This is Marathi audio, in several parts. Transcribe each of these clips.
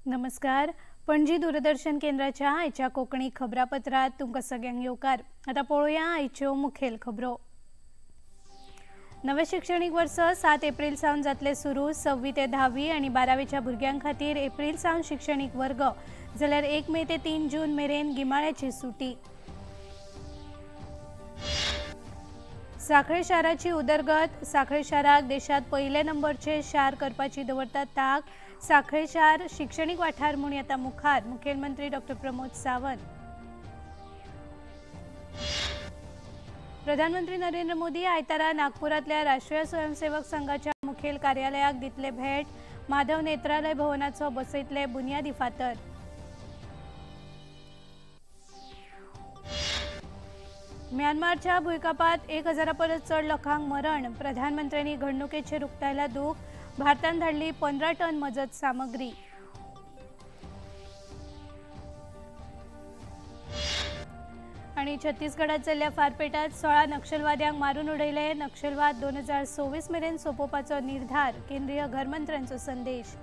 नमस्कार. पणजी दूरदर्शन केंद्राच्या आयच्या कोकणी खबरापत्रात तुमकां सगळ्यांक येवकार. आता पळोवया आयच्यो मुखेल खबरो. नवे शिक्षणीक वर्स 7 एप्रिल सावन जातले सुरू. 6वी ते 10वी आणि 12वीच्या भुरग्यां खातीर एप्रिल सावन शिक्षणीक वर्ग, जाल्यार 1 मे ते 3 जून मेरेन गिमाळ्याची सुटी. सांखळे शाराची उदरगत. सांखळे शाराक देशात पयले नंबरचे शार करपाची दवरता ताक. सांखळे शार शिक्षणीक वाठार म्हूण येता मुखार. मुखेलमंत्री डॉ. प्रमोद सावंत. प्रधानमंत्री नरेंद्र मोदी आयतारा नागपुरातल्या राष्ट्रीय स्वयंसेवक संघाच्या मुखेल कार्यालयाक दितले भेट. माधव नेत्रालय भवनाचो बसयतले बुन्यादी फातर. म्यानमारच्या भूंयकापात 1000 परस चड लोकांक मरण. प्रधानमंत्र्यांनी घडणुकेचेर उक्तायला दूख. भारतान धाडली 15 टन मजत सामग्री. आणि छत्तीसगडात जाल्ल्या फारपेटात 16 नक्षलवाद्यांक मारून उडयले. नक्षलवाद 2026 मेरेन सोंपोवपाचो निर्धार. केंद्रीय घरमंत्र्यांचो संदेश.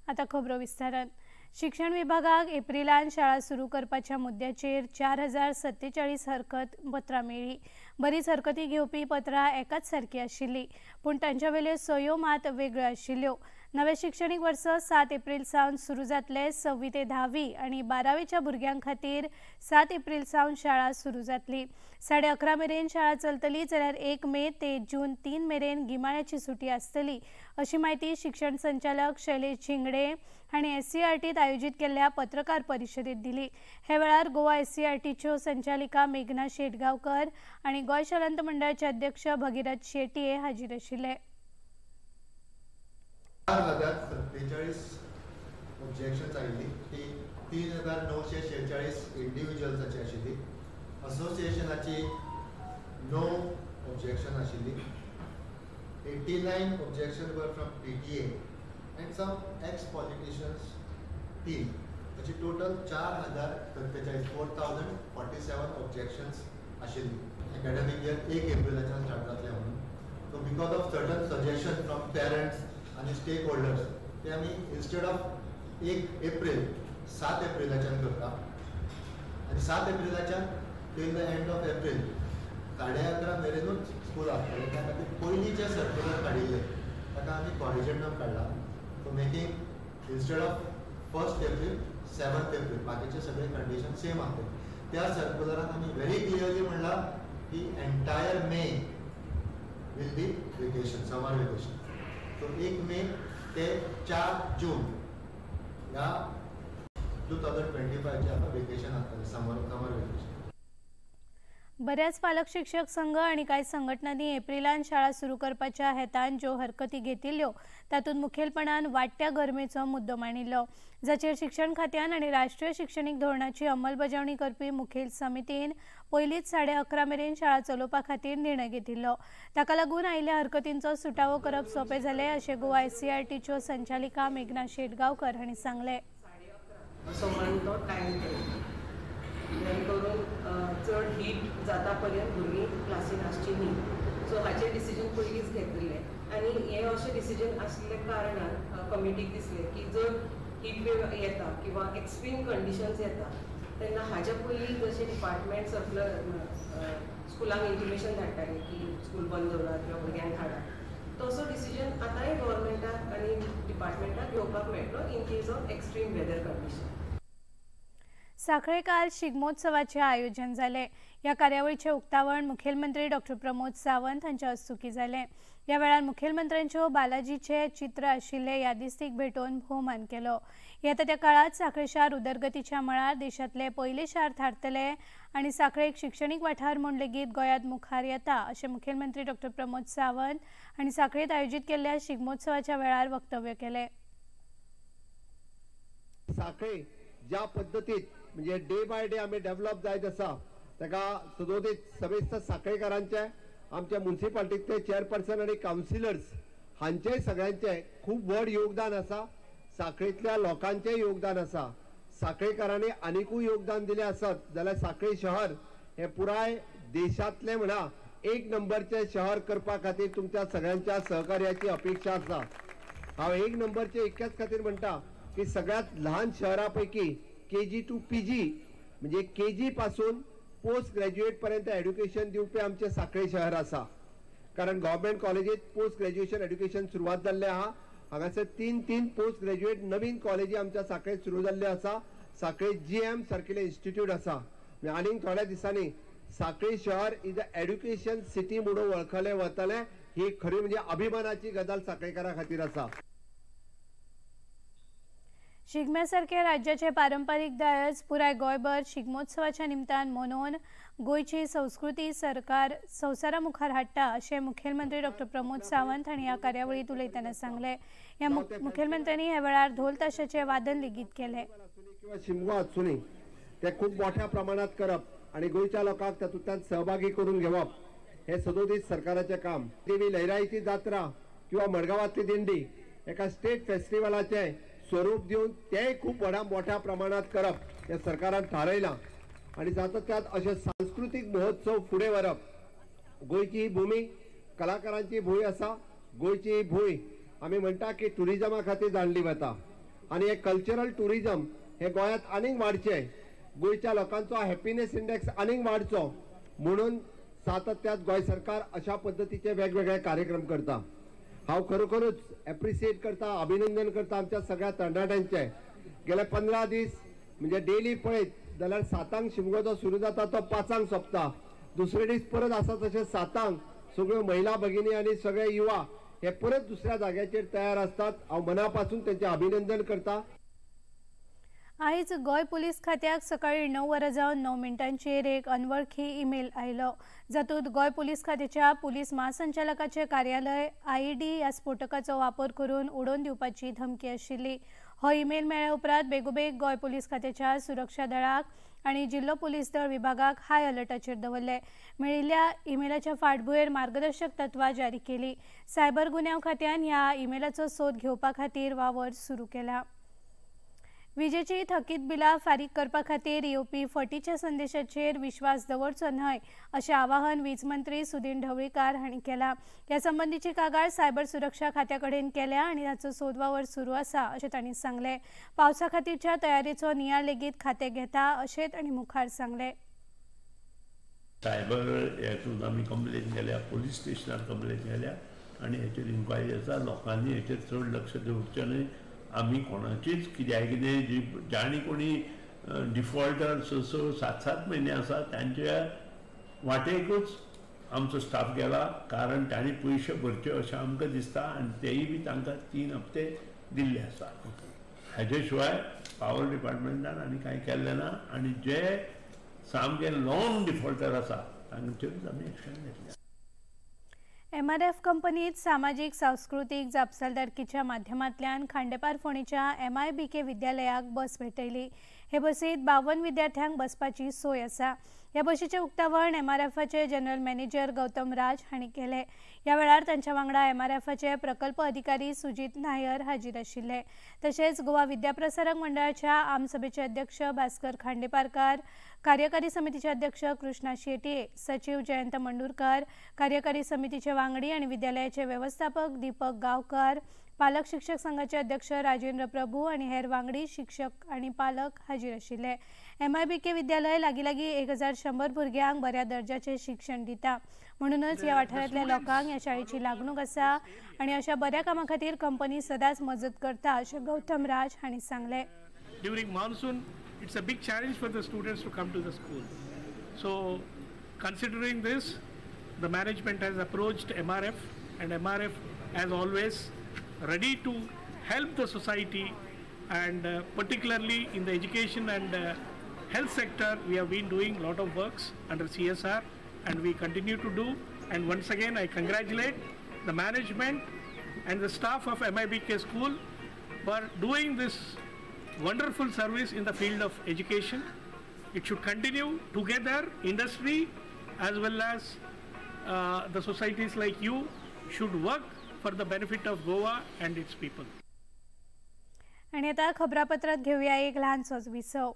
आता खबरो विस्तारान. शिक्षण विभागाक एप्रिलान शाळा सुरू करपाच्या मुद्द्याचेर 4047 हरकत पत्रां मेळ्ळी. बरीच हरकती घेवपी पत्रां एकाच सारकी आशिल्ली, पूण तांच्या वेल्यो सयो मात वेगळ्यो आशिल्ल्यो. नवे शिक्षणीक वर्स 7 एप्रिल सावन सुरू जातले. 6वी ते 10वी आणि 12वीच्या भुरग्यां खातीर 7 एप्रिल सावन शाळा सुरू जातली. 11:30 मेरेन शाळा चलतली, जाल्यार 1 मे ते जून 3 मेरेन गिमाळ्याची सुटी आसतली, अशी माहिती शिक्षण संचालक शैलेश झिंगडे हांणी SCERTत आयोजीत केल्ल्या पत्रकार परिशदेत दिली. हे वेळार गोवा SCERTच्यो संचालिका मेघना शेटगांवकर आणि गोंय शालांत मंडळाचे अध्यक्ष भगीरथ शेटये हाजीर आशिल्ले. 4047 ऑब्जेक्शन्स आयिल्ली. ती 3946 इंडिव्हिज्युअल्साची आशिल्ली. असोसिएशनाची नो ऑब्जेक्शन आशिल्ली. 89 objection were from PTA and some ex-politicians team. अशी टोटल 4047 ऑब्जेक्शन्स आशिल्ली. अकॅडमिक इयर 1 एप्रिलाच्यान स्टार्ट जातले म्हणून. So because of certain suggestion from parents आणि स्टेक होल्डर्स ते आमी इन्स्टेड ऑफ 1 एप्रिल 7 एप्रिलाच्यान करता. आणि 7 एप्रिलाच्यान till the end of April 11:30 मेरेनूच स्कूल आसतले. त्या खातीर पयलीं जे सर्क्युलर काडिल्ले ताका आमी कॉरिजेंडम काडला. So making instead of 1 April 7 April बाकीचे सगळे कंडिशन सेम आसतले. त्या सर्क्युलरान आमी व्हेरी क्लियरली म्हणला की entire may will be vacation, summer vacation. So 1 मे ते 4 जून ह्या 2025 आमकां वेकेशन आसतलें, समर वेकेशन. बऱ्याच पालक शिक्षक संघ आणि काही संघटनांनी एप्रिलान शाळा सुरू करपाच्या हेतान ज्यो हरकती घेतिल्ल्यो तातूंत मुखेलपणान वाडट्या गरमेचो मुद्दो मांडिल्लो, जाचेर शिक्षण खात्यान आणि राष्ट्रीय शिक्षणीक धोरणाची अंमलबजावणी करपी मुखेल समितीन पयलींच 11:30 मेरेन शाळा चलोवपा खातीर निर्णय घेतिल्लो. ताका लागून आयिल्ल्या हरकतींचो सुटावो करप सोंपें जालें, अशें गोवा SCERTच्यो संचालिका मेघना शेटगांवकर हांणी सांगलें. जेणे करून चड हीट जाता पर्यंत भुरगीं क्लासीन आसची न्ही. सो हाचें डिसिजन पयलींच घेतिल्लें. आनी हें अशें डिसिजन आसले कारणान कमिटीक दिसलें की जर हीट वेव येता किंवा एक्स्ट्रीम कंडिशन्स येता तेन्ना हाच्या पयलीं जशें डिपार्टमेंट सर्क्युलर स्कुलांक इंटिमेशन धाडटाले की स्कूल बंद दवरात किंवा भुरग्यांक हाडात, तसो डिसिजन आतांय गव्हर्मेंटाक आनी डिपार्टमेंटाक घेवपाक मेळटलो in case of extreme weather condition. सांखळे काल शिगमोत्सवाचे आयोजन जाले. ह्या कार्यावळीचे उक्तावण मुखेलमंत्री डॉ. प्रमोद सावंत हांच्या हस्तुकी जालें. ह्या वेळार मुखेलमंत्र्यांच्यो बालाजीचे चित्र आशिल्ले यादिस्तीक भेटोवन भोवमान केलो. येता त्या काळात सांखळे शार उदरगतीच्या मळार देशांतले पयले शार थारतले आनी सांखळे एक शिक्षणीक वाठार म्हूण लेगीत गोंयांत मुखार येता, अशें मुखेलमंत्री डॉ. प्रमोद सावंत हांणी सांखळेंत आयोजीत केल्ल्या शिगमोत्सवाच्या वेळार वक्तव्य केलें. सांखळे ज्या पद्दतीत म्हणजे डे बाय डे आम्ही डेव्हलप जायत आसा ताका सदोदीत समेस्त सांखळेकारांचे, आमच्या म्युनिसिपालिटीचे चेअरपर्सन आणि काउन्सिलर्स हांचे सगळ्यांचे खूप व्हड योगदान आसा. सांखळेंतल्या लोकांचे योगदान आसा. सांखळेकारांनी आनीकूय योगदान दिलें आसत जाल्यार सांखळे शहर हे पुराय देशांतले म्हणा एक नंबरचे शहर करपा खातीर तुमच्या सगळ्यांच्या सहकार्याची अपेक्षा आसा। हांव एक नंबरचे इतक्याच खातीर म्हणटा की सगळ्यात लहान शहरापैकी KG to PG म्हणजे KG पासून पोस्ट ग्रॅज्युएट पर्यंत एड्युकेशन दिवपी आमचे सांखळे शहर आसा। कारण गव्हर्नमेंट कॉलेजीत पोस्ट ग्रॅज्युएशन एड्युकेशन सुरवात जाल्ले आहा। हांगासर 3 पोस्ट ग्रॅज्युएट नवीन कॉलेजी आमच्या सांखळेत सुरू जाल्ले आसा। सांखळे GM सारकिले इन्स्टिट्यूट आसा। आनीक थोड्या दिसांनी सांखळे शहर इज अ एड्युकेशन सिटी म्हणून वळखले वतले। ही खरी म्हणजे अभिमानाची गजाल सांखळेकारां खातीर आसा। शिगम्यासारखे राज्याचे पारंपरिक दायज पुराय गोंयभर शिगमोत्सवाच्या निमतान मनोवन गोयची संस्कृती सरकार संवसारा मुखार हाडटा अशें मुखेलमंत्री डॉ प्रमोद सावंत हांणी ह्या कार्यावळीत उलयतना सांगलें। ह्या मुखेलमंत्र्यांनी ह्या वेळार ढोल ताशाचे वादन लेगीत केलें। किंवा शिमगो आसुनी ते खूब मोठ्या प्रमाणात करप आणि गोयच्या लोकांक तातूंतल्यान सहभागी करून घेवप हे सदोदीत सरकाराचे काम। देवी लयराईची जात्रा किंवा मडगांवांतली दिंडी एका स्टेट फेस्टिवलाचे स्वरूप दिवन तेय खूप मोठ्या प्रमाणात करप हे सरकारान थारायलां आणि सातत्यात अशे सांस्कृतिक महोत्सव फुडें व्हरप। गोयची ही भूमी कलाकारांची भूंय आसा। गोयची ही भूंय आमी म्हणटा की टुरिजमा खातीर जाणली वता आणि हे कल्चरल टुरिजम हे गोंयांत आनीक वाडचे। गोयच्या लोकांचो हॅपीनेस इंडेक्स आनीक वाडचो म्हणून सातत्यात गोंय सरकार अशा पद्धतीचे वेगवेगळे कार्यक्रम करता। हांव खरोखरूच एप्रिशिएट करता, अभिनंदन करता आमच्या सगळ्या तरणाट्यांचे। गेले 15 दीस म्हणजे डेली पळयत जाल्यार 7 शिमगो जो सुरू जाता तो 5 सोंपता। दुसरे दीस परत आसा तशें 7 सगळ्यो महिला भगिनी आणि सगळे युवा हे परत दुसऱ्या जाग्याचेर तयार असतात। हांव मनापासून त्यांचे अभिनंदन करता। आयज गोय पुलीस खात्याक सकाळी 9:09 एक अनवळखी ईमेल आयलो जातूंत गोय पुलीस खात्याच्या पुलीस महासंचालकाचे कार्यालय IED ह्या स्फोटकाचो वापर करून उडोवन दिवपाची धमकी आशिल्ली। हो ईमेल मेळ्ळ्या उपरांत बेगोबेग गोय पुलीस खात्याच्या सुरक्षा दळाक आणि जिल्लो पुलीस दळ विभागाक हाय अलर्टाचेर दवरले। मेळिल्ल्या ईमेलाच्या फाटभुंयेर मार्गदर्शक तत्वां जारी केली। सायबर गुन्यांव खात्यान ह्या ईमेलाचो सोद घेवपा खातीर वावर सुरू केला। विजेची थकीत बिलां फारीक करपा खातीर येवपी फटीच्या संदेशाचेर विश्वास दवरचो न्हय अशें आवाहन वीज मंत्री सुदीन ढवळीकार हांणी केलां। ह्या संबंधीची कागाळ सायबर सुरक्षा खात्या कडेन केल्या आणि ताचो सोद वावर सुरू आसा अशें तांणी सांगलें। पावसा खातीरच्या तयारेचो नियाळ लेगीत खातें घेता अशें तांणी मुखार सांगलें। सायबर हेतून आमी कंप्लेन केल्या, पुलीस स्टेशनार कंप्लेन केल्या आणि हेचेर इन्क्वायरी आसा। लोकांनी हेचेर चड लक्ष दवरचें न्हय। आमी कोणाचीच कित्याक जी जाणी कोणी डिफॉल्टर 6-7 म्हयने आसा तांच्या वाटेकूच आमचो स्टाफ गेला। कारण तांणी पयशे भरचे अशें आमकां दिसता आणि तेय बी तांकां 3 हप्ते दिल्ले आसा। हेजे शिवाय पावर डिपार्टमेंटान आनी कांय केल्लें ना आणि जे सामके लॉंग डिफॉल्टर आसा तांचेरूच आमी एक्शन घेतल्या। MRF कंपनीत सामाजिक सांस्कृतिक जापसालदारकीच्या माध्यमांतल्यान खांडेपार फोंडेच्या MIBK विद्यालयाक बस भेटयली। हे बसीत 52 विद्यार्थ्यांक बसपाची सोय आसा। ह्या बसीचे उक्तावण MRFचे जनरल मॅनेजर गौतम राज हांणी केले। ह्या वेळार तांच्या वांगडा MRFचे प्रकल्प अधिकारी सुजीत नायर हाजीर आशिल्ले। तशेंच गोवा विद्याप्रसारक मंडळाच्या आमसभेचे अध्यक्ष भास्कर खांडेपारकार, कार्यकारी समितीचे अध्यक्ष कृष्णा शेटये, सचिव जयंत मंडुरकार, कार्यकारी समितीचे वांगडी आणि विद्यालयाचे व्यवस्थापक दीपक गांवकार, पालक शिक्षक संघाचे अध्यक्ष राजेंद्र प्रभू आणि हेर वांगडी शिक्षक आणि पालक हाजीर आशिल्ले। MIBK विद्यालय लागीं 1100 भुरग्यांक बऱ्या दर्जाचे शिक्षण दिता। म्हणूनच ह्या वाठारांतल्या लोकांक ह्या शाळेची लागणूक आसा आणि अशा बऱ्या कामा खातीर कंपनी सदांच मजत करता अशें गौतम राज हांणी सांगलें। During monsoon, it's a big challenge for the students to come to the school. So, considering this, the management has approached MRF, and MRF, as always, ready to help the society, and particularly in the education and health sector, we have been doing a lot of works under CSR, and we continue to do. And once again, I congratulate the management and the staff of MIBK school for doing this wonderful service in the field of education. It should continue together. Industry as well as the societies like you should work for the benefit of Goa and its people. आणि आता खबरापत्रात घेऊया एक लहानसोच विसव।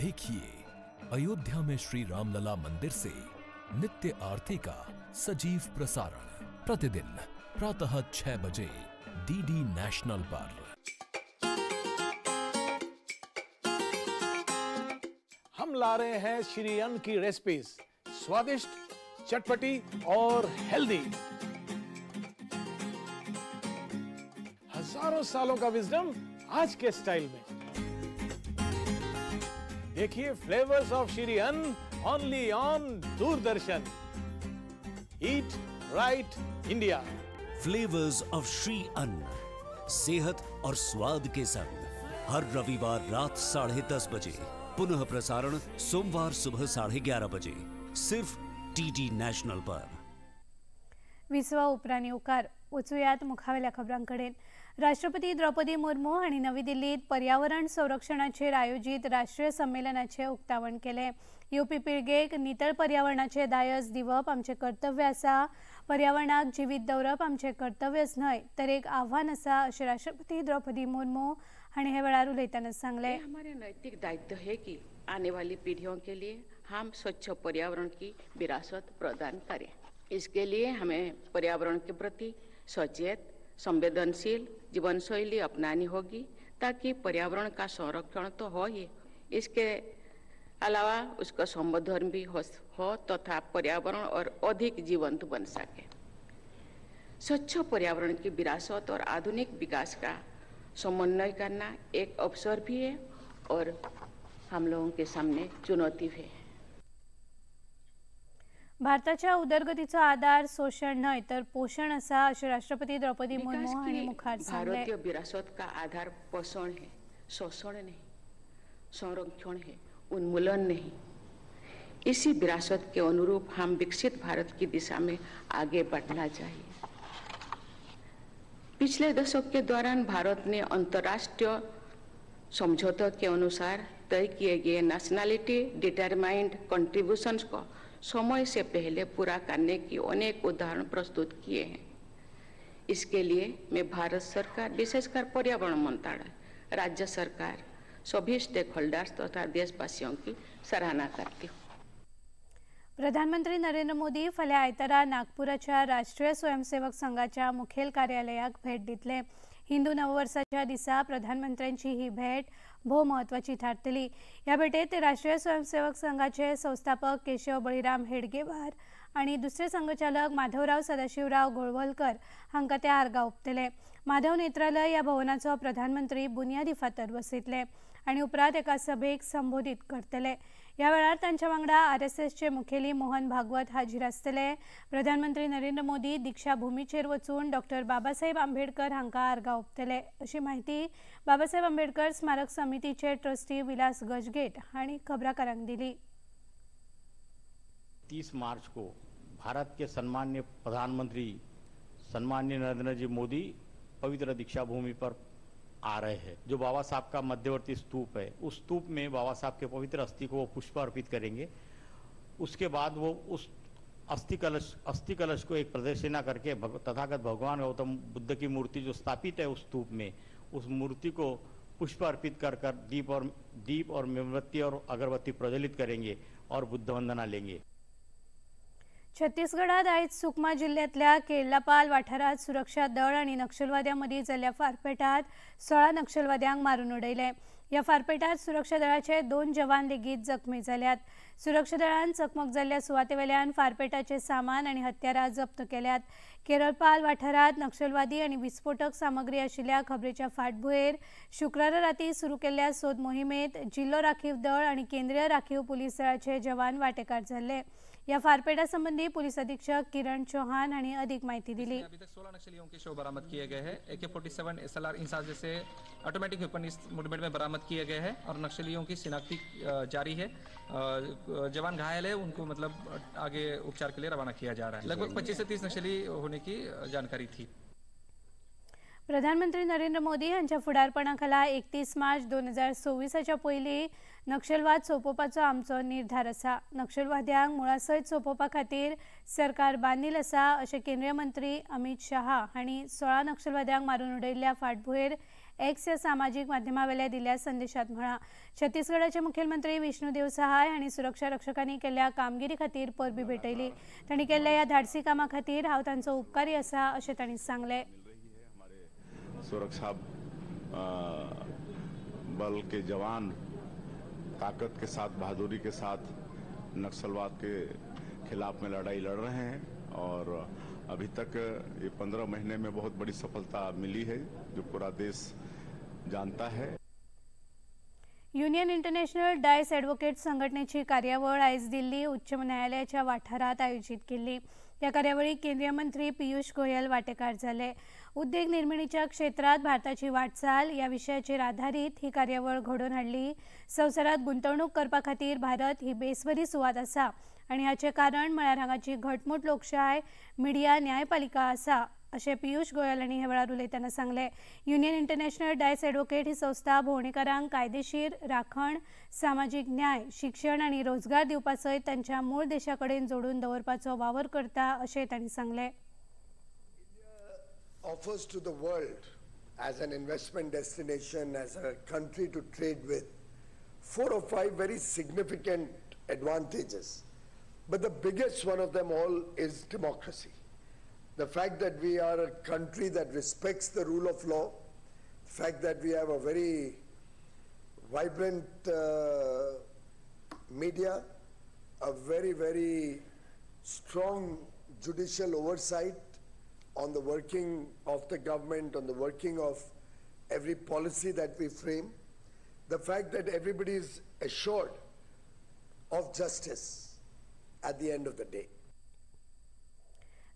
देखिए अयोध्या में श्री रामलला मंदिर से नित्य आरती का सजीव प्रसारण प्रतिदिन प्रातः 6 बजे डीडी नेशनल पर। हम ला रहे हैं श्री अन्न की रेसिपीज, स्वादिष्ट, चटपटी और हेल्दी। हजारों सालों का विजडम आज के स्टाइल में। देखिए फ्लेवर्स ऑफ श्री अन्न only on Doordarshan. Eat right India. Flavours of Shri अन्न, सेहत और स्वाद के संग हर रविवार रात 10:30 बजे, पुनः प्रसारण सोमवार सुबह 11:30 बजे, सिर्फ डीडी नॅशनल पर। 20वा उपराणी उकार वचूयात मुखावेल्या खबरांकडे। राष्ट्रपती द्रौपदी मुर्मू हांणी नवी दिल्लीत पर्यावरण संरक्षणाचेर आयोजित राष्ट्रीय संमेलनाचे उक्तावण केले। येवपी पिळगेक नितळ पर्यावरणाचे दायज दिवप आमचे कर्तव्य आसा। पर्यावरणाक जीवित दवरप आमचे कर्तव्यच न्हय तर एक आव्हान आसा अशें राष्ट्रपती द्रौपदी मुर्मू हांणी हे वेळार उलयतना सांगले। हमारे नैतिक दायित्व है कि आने वाली पीढ़ियों के लिए हम स्वच्छ पर्यावरण की विरासत प्रदान करें। इसके लिए हमें पर्यावरण के प्रति सचेत, संवेदनशील जीवन शैली अपनानी होगी ताकि पर्यावरण का संरक्षण तो हो ही, इसके अलावा उसका संवर्धन भी हो तथा पर्यावरण और अधिक जीवंत बन सके। स्वच्छ पर्यावरण की विरासत और आधुनिक विकास का समन्वय करना एक अवसर भी है और हम लोगों के सामने चुनौती भी है। भारताच्या उदरगतीचो आधार शोषण न्हय तर पोषण आसा अशें राष्ट्रपति द्रौपदी मुर्मू हांणी मुखार सांगले। भारतीय विरासत का आधार पोषण है, शोषण नहीं, संरक्षण है, उन्मूलन नहीं। इसी विरासत के अनुरूप हम विकसित भारत की दिशा में आगे बढ़ना चाहिए। पिछले दशक के दौरान भारत ने अंतर्राष्ट्रीय समझौतों के अनुसार तय किए गए नेशनलिटी डिटरमाइंड कंट्रीब्यूशंस को समय से पहले पूरा करने की अनेक उदाहरण प्रस्तुत किए हैं। इसके लिए मैं भारत सरकार, विशेषकर पर्यावरण मंत्रालय, राज्य सरकार, सभी स्टेक होल्डर्स तथा देशवासियों की सराहना करती हूँ। प्रधानमंत्री नरेंद्र मोदी फाल्यां आयतारा नागपुराच्या राष्ट्रीय स्वयंसेवक संघाच्या मुखेल कार्यालयाक भेट दितले। हिंदू नववर्षाच्या दिसा प्रधानमंत्र्यांची ही भेट भोव महत्वाची थारतली। ह्या भेटेत ते राष्ट्रीय स्वयंसेवक संघाचे संस्थापक केशव बळीराम हेडगेवार आणि दुसरे संघचालक माधवराव सदाशिवराव गोळवलकर हांकां ते आर्गां ओंपतले। माधव नेत्रालय ह्या भवनाचो प्रधानमंत्री बुनियादी फातर बसयतले आणि उपरांत एका सभेक संबोधित करतले। ह्या वेळार तांच्या वांगडा आरएसएसचे मुखेली मोहन भागवत हाजीर आसतले। प्रधानमंत्री नरेंद्र मोदी दीक्षा भूमीचेर वचून डॉक्टर बाबासाहेब आंबेडकर हांकां आर्गां ओंपतले अशी माहिती बाबासाहेब आंबेडकर स्मारक समितीचे ट्रस्टी विलास गजगेट हांणी खबराकारांक दिली। 30 मार्च को भारत के सम्माननीय प्रधानमंत्री सम्माननीय नरेंद्र जी मोदी पवित्र दीक्षा भूमि पर आ रहे हैं। जो बाबा साहब का मध्यवर्ती स्तूप है, उस स्तूप में बाबा साहब के पवित्र अस्थि को वो पुष्प अर्पित करेंगे। उसके बाद वो उस अस्थि कलश को एक प्रदर्शना करके तथागत भगवान गौतम बुद्ध की मूर्ति जो स्थापित है उस स्तूप में, उस मूर्ति को पुष्प अर्पित कर दीप और मोमबत्ती और अगरबत्ती प्रज्वलित करेंगे और बुद्ध वंदना लेंगे। छत्तीसगडात आयज सुकमा जिल्ह्यातल्या केर्लापाल वाठारात सुरक्षा दळ आणि नक्षलवाद्यांमदी जाल्ल्या फारपेटात 16 नक्षलवाद्यांक मारून उडयले। या फारपेटात सुरक्षा दळाचे 2 जवान लेगीत जखमी जाल्यात। सुरक्षा दळान चकमक जाल्ल्या सुवातेवेल्यान फारपेटाचे सामान आणि हत्यारां जप्त केल्यात। केरळपाल वाठारात नक्षलवादी आणि विस्फोटक सामग्री आशिल्ल्या खबरेच्या फाटभुंयेर शुक्रारा राती सुरू केल्ल्या सोद मोहिमेत जिल्लो राखीव दळ आणि केंद्रीय राखीव पुलीस दळाचे जवान वांटेकार जाल्ले। या फारपेटा संबंधी पुलिस अधीक्षक किरण चौहान हांणी अधिक माहिती दिली। अभी तक 16 नक्सलियों के शव बरामद किए गए हैं। AK-47 SLR इंसास जैसे ऑटोमेटिक वेपन इस मुठभेड़ में बरामद किए गए हैं और नक्सलियों की शिनाख्ती जारी है। जवान घायल है, उनको मतलब आगे उपचार के लिए रवाना किया जा रहा है। लगभग 25 से 30 नक्सली होने की जानकारी थी। प्रधानमंत्री नरेंद्र मोदी यांच्या फुडारपणाखाला 31 मार्च 2024च्या पयलीं नक्षलवाद सोंपोवपाचो आमचो निर्धार आसा। नक्षलवाद्यांक मुळासयत सोंपोवपा खातीर सरकार बांदील आसा अशें केंद्रीय मंत्री अमित शाह हांणी 16 नक्षलवाद्यांक मारून उडयल्ल्या फाटभुंयेर एक्स या सामाजिक माध्यमावेल्या दिल्या संदेशात म्हळा. छत्तीसगडाचे मुख्यमंत्री विष्णुदेव सहाय हांणी सुरक्षा रक्षकांनी केल्ल्या कामगिरी खातीर परबी भेटयली. तांणी केल्ल्या ह्या धाडसी कामा खातीर हांव तांचो उपकारी आसा अशें तांणी सांगलें. सुरक्षा बल के जवान ताकत के साथ, बहादुरी के साथ नक्सलवाद के खिलाफ में लड़ाई लड़ रहे हैं और अभी तक ये 15 महीने में बहुत बड़ी सफलता मिली है जो पूरा देश जानता है. युनियन इंटरनॅशनल डायस ॲडव्होकेट संघटनेची कार्यावळ आयज दिल्ली उच्च न्यायालयाच्या वाठारात आयोजित केली. या कार्यावळीक केंद्रीय मंत्री पियुष गोयल वांटेकार जाले. उद्देग निर्मितीच्या क्षेत्रात भारताची वाटचाल या विशयाचेर आधारीत ही कार्यावळ घडोवन हाडली. संवसारात गुंतवणूक करपा खातीर भारत ही बेसबरी सुवात आसा आनी हाचे कारण म्हळ्यार हांगाची घटमूट लोकशाय, मिडिया, न्यायपालिका आसा अशें पियुष गोयल हांणी ह्या वेळार उलयतना सांगलें. युनियन इंटरनॅशनल डायस ॲडव्होकेट ही संस्था भोंवडेकारांक कायदेशीर राखण, सामाजीक न्याय, शिक्षण आनी रोजगार दिवपा सयत तांच्या मूळ देशा कडेन जोडून दवरपाचो वावर करता अशें तांणी सांगलें. Offers to the world as an investment destination, as a country to trade with, 4 or 5 very significant advantages. But the biggest one of them all is democracy. The fact that we are a country that respects the rule of law, the fact that we have a very vibrant media, a very, very strong judicial oversight on the working of the government, on the working of every policy that we frame, the fact that everybody is assured of justice at the end of the day.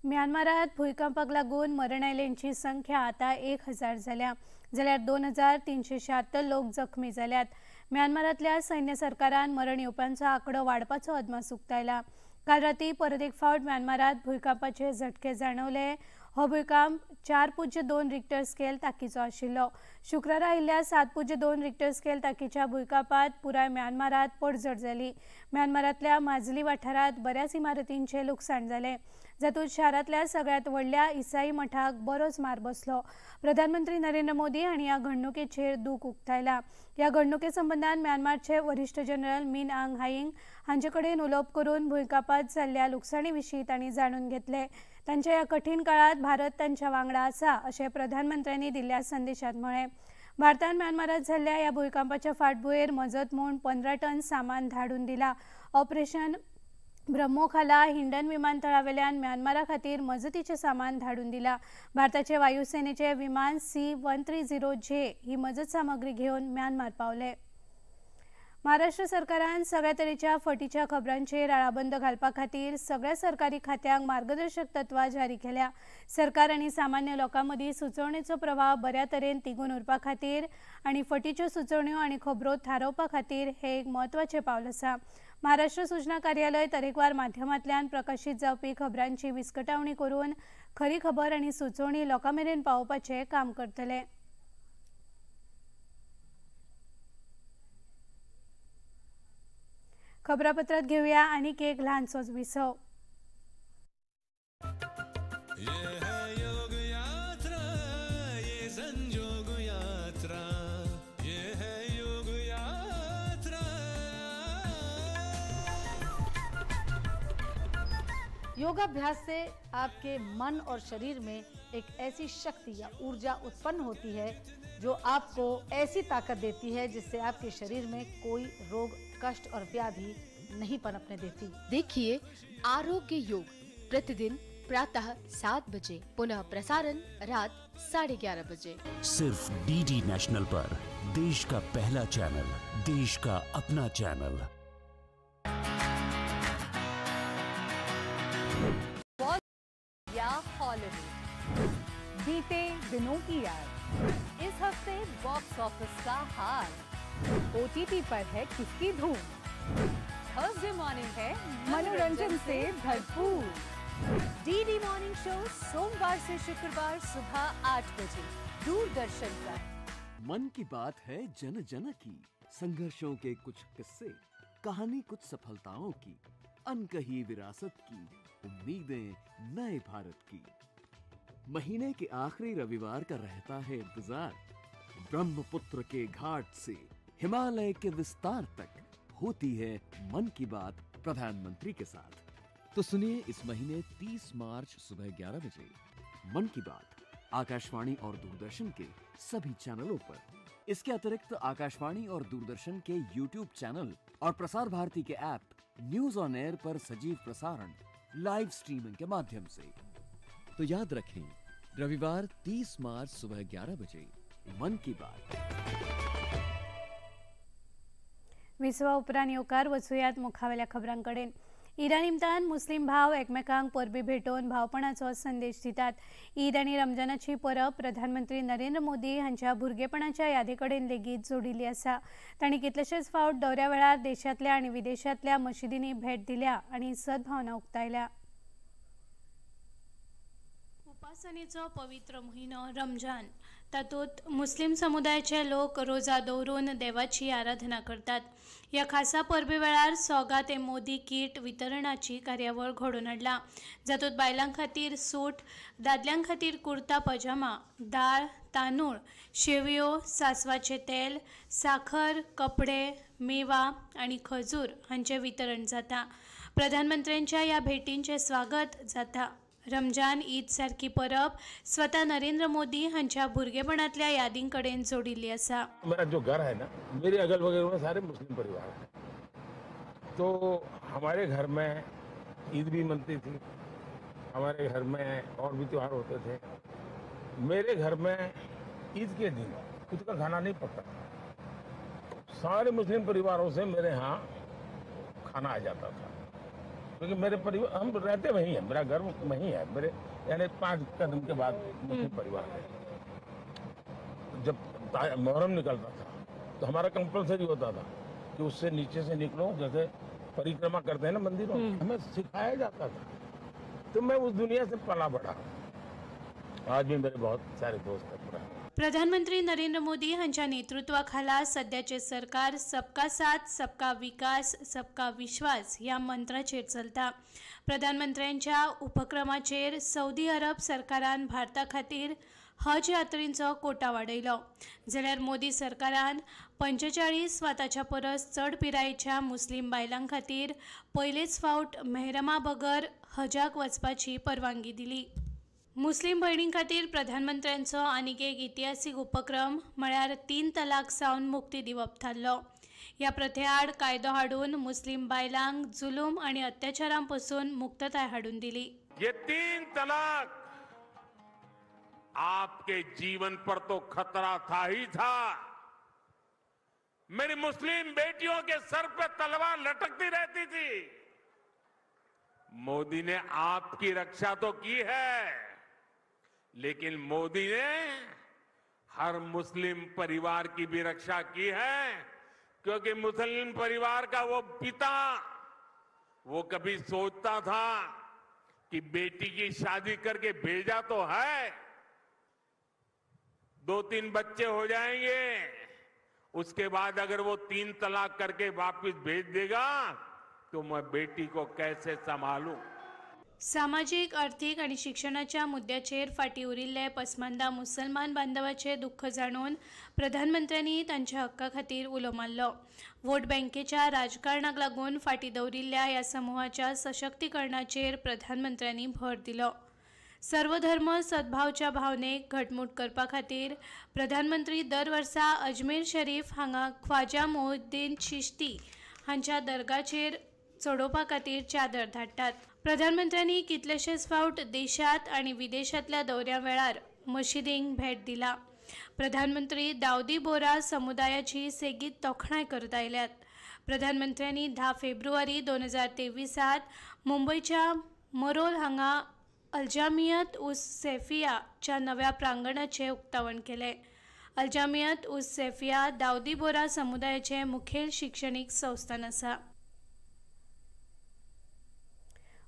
म्यानमारात भूकंपाक लागून मरण आयल्यांची संख्या आता 1000 जाल्या, जाल्यार 2376 लोक जखमी जाल्यात. म्यानमारातल्या सैन्य सरकारान मरण येवप्यांचो आंकडो वाडपाचो अदमास उक्तायला. काल राती परत एक फावट म्यानमारात भूकंपाचे झटके जाणवले. हो भूकंप 4.2 रिक्टर स्केल तांकीचो आशिल्लो. शुक्रारा आयिल्ल्या 7.2 रिक्टर स्केल तांकीच्या भूकंपात पुराय म्यानमारात पडझड जाली. म्यानमारातल्या माजली वाठारात बऱ्याच इमारतींचे लुकसाण जाले, जातूंत शारांतल्या सगळ्यात व्हडल्या इसाई मठाक बरोच मार बसलो. प्रधानमंत्री नरेंद्र मोदी हांणी ह्या घडणुकेचेर दूख उक्तायला. ह्या घडणुके संबंधान म्यानमारचे वरिष्ठ जनरल मिन आंग हायिंग हांचे कडेन उलोवप करून भूकंपात जाल्ल्या लुकसाणी विशीं तांणी जाणून घेतले. तांच्या ह्या कठीण काळात भारत तांच्या वांगडा आसा अशें प्रधानमंत्र्यांनी दिल्ल्या संदेशात म्हळें. भारतान म्यानमारात जाल्ल्या ह्या भूकंपाच्या फाटभुंयेर मजत म्हूण 15 टन सामान धाडून दिला. ऑपरेशन ब्रह्मो खाला हिंडन विमानतळावेल्यान म्यानमारा खातीर मजतीचें सामान धाडून दिला. भारताचे वायुसेनेचे विमान C-130J ही मजत सामग्री घेवन म्यानमार पावले. महाराष्ट्र सरकारान सगळ्या तरेच्या फटीच्या खबरांचेर आळाबंद घालपा खातीर सगळ्या सरकारी खात्यांक मार्गदर्शक तत्वां जारी केल्या. सरकार आनी सामान्य लोकां मदीं सुचोवणेचो प्रवाह बऱ्या तरेन तिगून उरपा खातीर आनी फटीच्यो सुचोवण्यो आनी खबरो थारोवपा खातीर हें एक म्हत्वाचें पावल आसा. महाराष्ट्र सूचना कार्यालय तरेकवार माध्यमांतल्यान प्रकाशीत जावपी खबरांची विस्कटावणी करून खरी खबर आनी सुचोवणी लोकां मेरेन पावोवपाचें काम करतले. खबरापत्रात घेऊया आनीक एक ल्हानसोच विसव. योगाभ्यास से आपके मन और शरीर में एक ऐसी शक्ति या ऊर्जा उत्पन्न होती है जो आपको ऐसी ताकत देती है जिससे आपके शरीर में कोई रोग, कष्ट और व्याधि नहीं पनपने देती. देखिए आरोग्य योग प्रतिदिन प्रातः 7 बजे, पुनः प्रसारण रात 11:30 बजे. सिर्फ डीडी नेशनल पर, देश का पहला चैनल, देश का अपना चैनल. या हॉलीवुड बीते दिनों की याद, इस हफ्ते बॉक्स ऑफिस का हाल, OTT पर है किसकी धूम, थर्सडे मॉर्निंग है मनोरंजन से भरपूर. डीडी मॉर्निंग शो सोमवार से शुक्रवार सुबह 8 बजे दूरदर्शन पर. मन की बात है जन जन की, संघर्षों के कुछ किस्से, कहानी कुछ सफलताओं की, अनकही विरासत की, उम्मीदें नए भारत की. महीने के आखिरी रविवार का रहता है इंतजार. ब्रह्मपुत्र के घाट से हिमालय के विस्तार तक होती है मन की बात प्रधानमंत्री के साथ। तो सुनिए इस महीने 30 मार्च सुबह 11 बजे मन की बात आकाशवाणी और दूरदर्शन के सभी चैनलों पर। इसके अतिरिक्त आकाशवाणी और दूरदर्शन के YouTube चैनल और प्रसार भारती के ऐप न्यूज ऑन एयर पर सजीव प्रसारण लाइव स्ट्रीमिंग के माध्यम से। तो याद रखें, रविवार 30 मार्च सुबह 11 बजे मन की बात। विसवा उपरांत येवकार वचूयात मुखावेल्या खबरांकडे। ईदा निमतान मुस्लिम भाव एकमेकांक परबी भेटोवन भावपणाचो संदेश दितात। ईद आनी रमजानाची परब प्रधानमंत्री नरेंद्र मोदी हांच्या भुरगेपणाच्या यादे कडेन लेगीत जोडिल्ली आसा। तांणी कितलेशेच फावट दौऱ्या वेळार देशांतल्या आनी विदेशांतल्या मशिदींनी भेट दिल्या आनी सद्भावना उक्तायल्या। उपासनेचो पवित्र म्हयनो रमजान, तातूंत मुस्लिम समुदायाचे लोक रोजा दवरून देवाची आराधना करतात। ह्या खासा परबे वेळार सोगा ते मोदी किट वितरणाची कार्यावळ घडोवन हाडला, जातूंत बायलां खातीर सूट, दादल्यां खातीर कुर्ता पजामा, दाळ, तांदूळ, शेवयो, सासवाचें तेल, साखर, कपडे, मेवा आनी खजूर हांचें वितरण जाता। प्रधानमंत्र्यांच्या ह्या भेटींचें स्वागत जाता। रमजान ईद सारकी परब स्वतः नरेंद्र मोदी हांच्या भुरगेपणांतल्या यादीं कडेन जोडिल्ली आसा। मेरा जो घर है ना, मेरे अगल बगल में सारे मुस्लिम परिवार हैं, तो हमारे घर में ईद भी मनती थी, हमारे घर में और भी त्यौहार होते थे। मेरे घर में ईद के दिन खुद का खाना नहीं पकता, सारे मुस्लिम परिवारों से मेरे यहाँ खाना आ जाता था, क्योंकि मेरे परिवार, हम रहते वहीं हैं, मेरा घर वहीं है, मेरे यानी 5 कदम के बाद मुस्लिम परिवार है। जब मुहर्रम निकलता था तो हमारा कंपल्सरी होता था कि उससे नीचे से निकलो, जैसे परिक्रमा करते हैं ना मंदिरों, हमें सिखाया जाता था। तो मैं उस दुनिया से पला बढ़ा। आज भी मेरे बहुत सारे दोस्त हैं। प्रधानमंत्री नरेंद्र मोदी हांच्या नेतृत्वाखाला सध्याचे सरकार सबका साथ, सबका विकास, सबका विश्वास ह्या मंत्राचेर चलता। प्रधानमंत्र्यांच्या उपक्रमाचेर सौदी अरब सरकारान भारता खातीर हज यात्रींचो कोटा वाडयलो, जाल्यार मोदी सरकारान 45 वा ताच्या परस चड पिरायेच्या मुस्लिम बायलां खातीर पयलेच फावट मेहरमा बगर हजाक वचपाची परवानगी दिली। मुस्लिम भयणीं खातीर प्रधानमंत्र्यांचो आनीक एक इतिहासीक उपक्रम म्हळ्यार 3 तलाक सावन मुक्ती दिवप थारलो। ह्या प्रथे आड कायदो हाडून मुस्लिम बायलांक जुलूम आनी अत्याचारां पासून मुक्तताय हाडून दिली। ये 3 तलाक आपके जीवन पर तो खतरा था ही था। मेरी मुस्लिम बेटियों के सर पे तलवार लटकती रहती थी। मोदी ने आपकी रक्षा तो की है, लेकिन मोदी ने हर मुस्लिम परिवार की भी रक्षा की है, क्योंकि मुस्लिम परिवार का वो पिता, वो कभी सोचता था कि बेटी की शादी करके भेजा तो है, 2-3 बच्चे हो जाएंगे, उसके बाद अगर वो 3 तलाक करके वापस भेज देगा तो मैं बेटी को कैसे संभालूं। सामाजिक, आर्थीक आनी शिक्षणाच्या मुद्द्याचेर फाटीं उरिल्ले पसमंदा मुसलमान बांधवाचे दुख्ख जाणून प्रधानमंत्र्यांनी तांच्या हक्का खातीर उलो मारलो। वोट बँकेच्या राजकारणाक लागून फाटीं दवरिल्ल्या ह्या समूहाच्या सशक्तीकरणाचेर प्रधानमंत्र्यांनी भर दिलो। सर्वधर्म सद्भावच्या भावनेक घटमूट करपा खातीर प्रधानमंत्री दर वर्सा अजमेर शरीफ हांगा ख्वाजा मोहिउद्दीन चिश्ती हांच्या दरगाचेर चडोवपा खातीर चादर धाडटात। प्रधानमंत्र्यांनी कितलेशेच फावट देशांत आनी विदेशांतल्या दौऱ्या वेळार मशिदींक भेट दिला। प्रधानमंत्री दाऊदी बोहरा समुदायाची सेगीत तोखणाय करत आयल्यात। प्रधानमंत्र्यांनी 10 फेब्रुवारी 2023 मुंबयच्या मरोल हांगा अल्जामियत उस सैफियाच्या नव्या प्रांगणाचें उक्तावण केलें। अल्जामियत उस सैफिया दाऊदी बोहरा समुदायाचें मुखेल शिक्षणीक संस्थान आसा।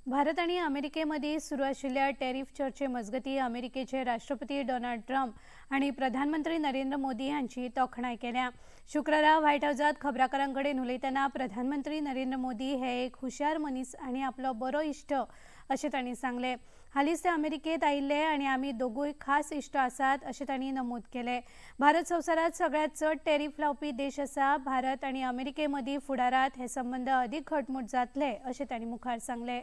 भारत आणि अमेरिकेमध्ये सुरू असलेल्या टॅरिफ चर्चे मजगती अमेरिकेचे राष्ट्रपती डोनाल्ड ट्रम्प आणि प्रधानमंत्री नरेंद्र मोदी यांची तोखणाय केल्या। शुक्रारा व्हाईट हाऊसात खबराकारांकडेन उलयतना प्रधानमंत्री नरेंद्र मोदी हे एक हुशार मनीस आणि आपलो बरो इश्ट अशें तांणी सांगले। हालींच ते अमेरिकेत आयिल्ले आणि आमी दोगूय खास इश्ट आसात अशें तांणी नमूद केले। भारत संवसारांत सगळ्यांत चड टॅरिफ लावपी देश आसा। भारत आणि अमेरिके मदीं फुडारात हे संबंद अदीक घटमूट जातले अशें तांणी मुखार सांगले।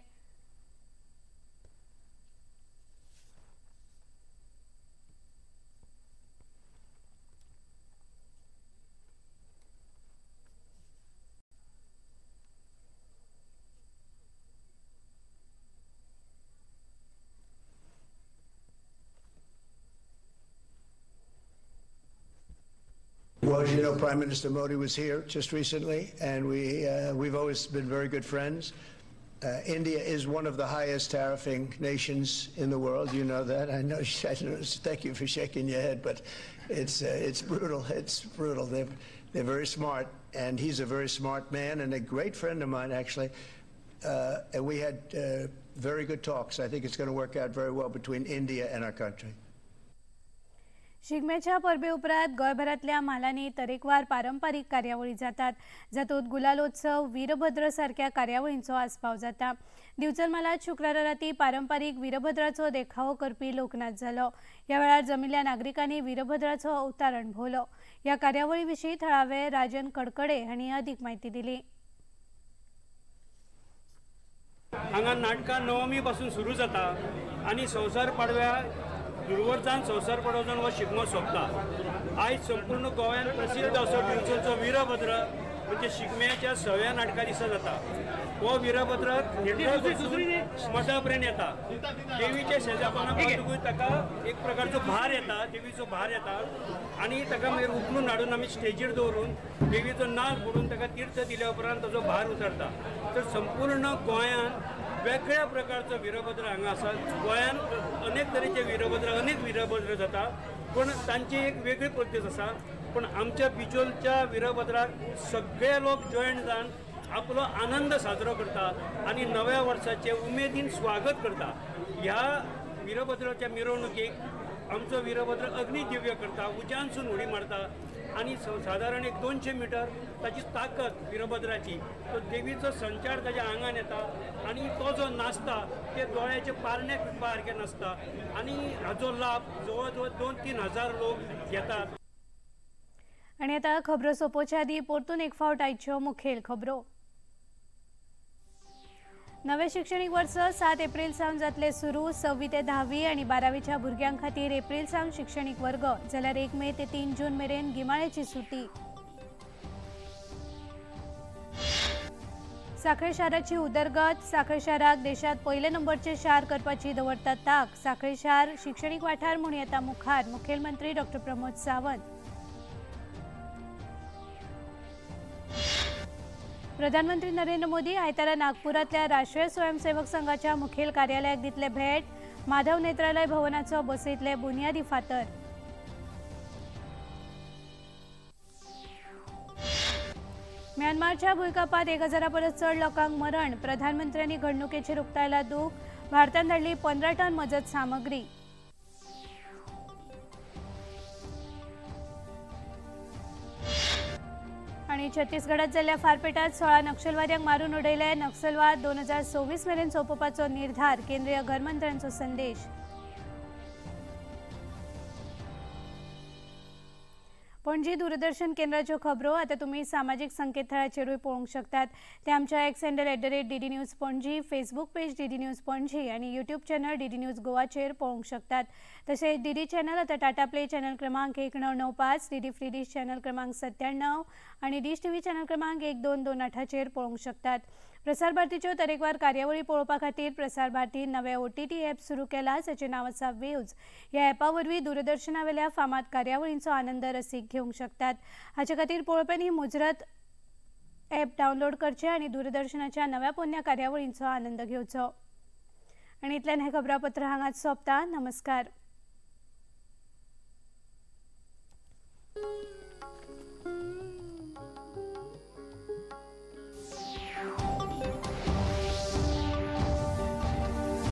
Well, as you know, Prime Minister Modi was here just recently, and we've always been very good friends. India is one of the highest tariffing nations in the world. You know that. I know. Thank you for shaking your head, but it's brutal. It's brutal. They're very smart, and he's a very smart man and a great friend of mine, actually. And we had very good talks. I think it's going to work out very well between India and our country. शिगम्याच्या परबे उपरांत गोंयभरांतल्या म्हालांनी तरेकवार पारंपारीक कार्यावळी जातात, जातूंत गुलालोत्सव, वीरभद्र सारक्या कार्यावळींचो आस्पाव जाता। दिवचल म्हालांत शुक्रारा राती पारंपारीक वीरभद्राचो देखावो करपी लोकनाच जालो। ह्या वेळार जमिल्ल्या नागरिकांनी वीरभद्राचो अवतार अणभवलो। ह्या कार्यावळी विशीं थळावे राजन कडकडे हांणी अदीक म्हायती दिली। हांगा नाटकां नवमी पासून सुरू जाता आनी संवसार पाडव्या दुर्वर्सान संवसार पडोवचो हो शिगमो सोंपता। आयज संपूर्ण गोंयांत प्रसिद्ध असो दिवचलचो वीरभद्र म्हणजे शिगम्याच्या 6व्या नाटका दिसा जाता। हो वीरभद्र मठा पर्यंत येता। देवीच्या शेजापाना पावतकूय ताका एक प्रकारचो भार येता, देवीचो भार येता आनी ताका मागीर उखलून हाडून आमी स्टेजीर दवरून देवीचो नाच म्हणून ताका तीर्थ दिल्या उपरांत ताचो भार उतरता। तर संपूर्ण गोंयांत वेगळ्या प्रकारचो वीरभद्र हांगा आसा। गोंयांत अनेक तरेचे वीरभद्र जाता, पण तांची एक वेगळी पद्दत आसा। पण आमच्या बिचोलच्या वीरभद्राक सगळे लोक जॉयन जावन आपलो आनंद साजरो करता आणि नव्या वर्साचे उमेदीन स्वागत करता। ह्या वीरभद्राच्या मिरवणुकीक आमचो वीरभद्र अग्निदिव्य करता, उज्यांसून उडी मारता आणि साधारण एक 200 मीटर ताची ताकद वीरभद्राची, तो देवीचो संचार ताच्या आंगान येता आणि तो जो नाचता ते दोळ्याचे पारण्याक सारखे नाचता आणि हाचो लाभ जवळ जवळ 2-3 हजार लोक घेतात। आणि आता खबरो सोंपोवच्या आदी परतून एक फावट आयच्यो मुखेल खबरो। नवे शिक्षणीक वर्स 7 एप्रिल सावन जातले सुरू। 6वी ते 10वी आणि 12वीच्या भुरग्यां खातीर एप्रिल सावन शिक्षणीक वर्ग, जाल्यार 1 मे ते 3 जून मेरेन गिमाळ्याची सुटी। सांखळे शाराची उदरगत, सांखळे शाराक देशात पयले नंबरचे शार करपाची दवरता ताक। सांखळे शार शिक्षणीक वाठार म्हूण येता मुखार, मुखेलमंत्री डॉ. प्रमोद सावंत। प्रधानमंत्री नरेंद्र मोदी आयतारा नागपुरातल्या राष्ट्रीय स्वयंसेवक संघाच्या मुखेल कार्यालयाक दितले भेट। माधव नेत्रालय भवनाचो बसयतले बुनियादी फातर। म्यानमारच्या भूंयकांपात 1000 परस चड लोकांक मरण। प्रधानमंत्र्यांनी घडणुकेचेर उक्तायला दूख। भारतान धाडली 15 टन मजत सामग्री। आणि छत्तीसगडात जाल्ल्या फारपेटात 16 नक्षलवाद्यांक मारून उडयले। नक्षलवाद 2026 मेरेन सोंपोवपाचो निर्धार, केंद्रीय गृहमंत्र्यांचो संदेश। पणजी दूरदर्शन केंद्राच्यो खबरो आता तुम्ही सामाजिक संकेतथळाचेरूय पळोवंक शकतात। ते आमच्या x handle @DD news Panaji, Facebook page DD news Panaji आणि यूट्यूब चॅनल DD न्यूज गोवाचेर पळोवंक शकतात। तसेच DD चॅनल आता टाटा प्ले चॅनल क्रमांक 1995, DD फ्री डिश चॅनल क्रमांक 97 आणि डिश टीव्ही चॅनल क्रमांक 1228चेर पळोवंक शकतात। प्रसार भारतीच्यो तरेकवार कार्यावळी पळोवपा खातीर प्रसार भारतीन नवे OTT ॲप सुरू केला, जाचे नांव आसा वेव्ज। ह्या ॲपा वरवीं दूरदर्शना वेल्या फामाद कार्यावळींचो आनंद रसीक घेवंक शकतात। हाचे खातीर पळोवप्यांनी मुजरत ॲप डावनलोड करचें आणि दूरदर्शनाच्या नव्या पोरण्या कार्यावळींचो आनंद घेवचो। आणि इतल्यान हें खबरापत्र हांगाच सोंपता। नमस्कार।